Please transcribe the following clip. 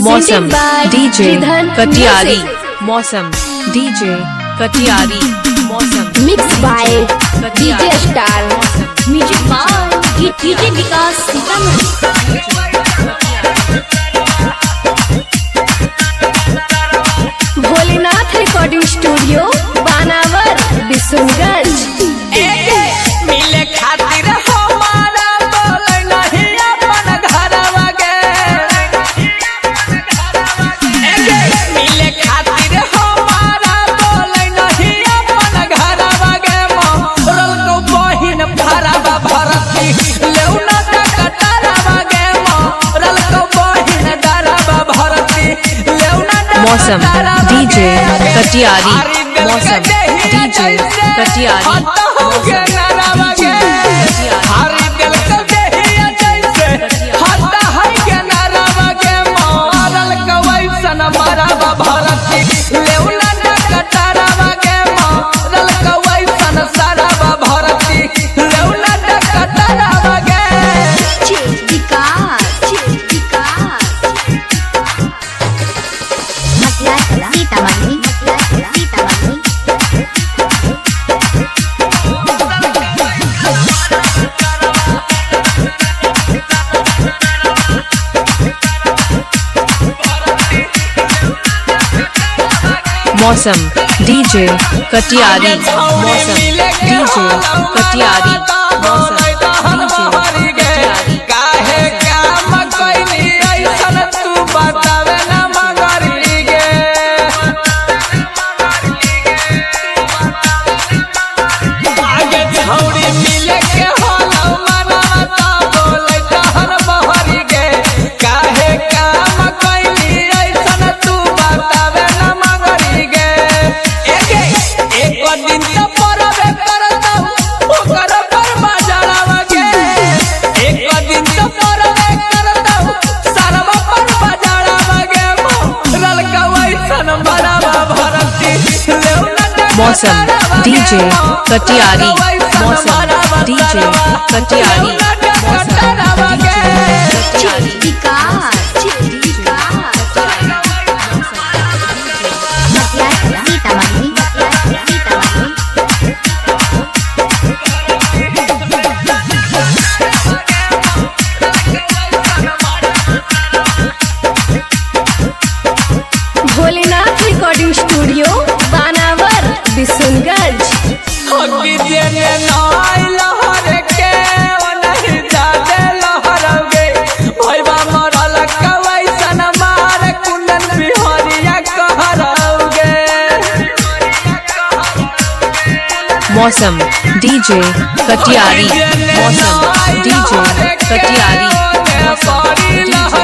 मौसम डीजे कटियारी। मौसम DJ Katiyari. Mausam mix by DJ Star. Music by DJ Vikas Sitamarhi. Bholenath recording studio Banawar Bishunganj. मिले खातिर हमारा बोले नहीं अपन घरवा के। मिले खातिर हमारा बोले नहीं अपन घरवा के। मोरल को बहिन भरवा भरती लेउना कटरवा के। मोरल को बहिन डरवा भरती लेउना। मौसम डीजे कटियारी। मौसम डीजे कटियारी। मौसम डीजे कटियारी। मौसम डीजे कटियारी। मौसम डीजे कटियारी। काहे काम कइली ऐसन तू बतावे ना मगरी गे। आगे छौड़ी मिले के होलौ मनवा त बोलै तहन बहरी गे। काहे काम कइली ऐसन तू बतावे ना मगरी गे। एक दिन त परबे करतौ ओकर पर बाजारवा गे। एक दिन त परबे करतौ सरवा पर बाजारवा गे। मोरल कवैसन बड़वा भरती लेउना। मौसम डीजे कटियारी। मौसम डीजे कटियारी। मौसम DJ Katiyari. Bholenath recording studio Banawar Bishunganj. मौसम डीजे कटियारी। मौसम डीजे कटियारी। मौसम डीजे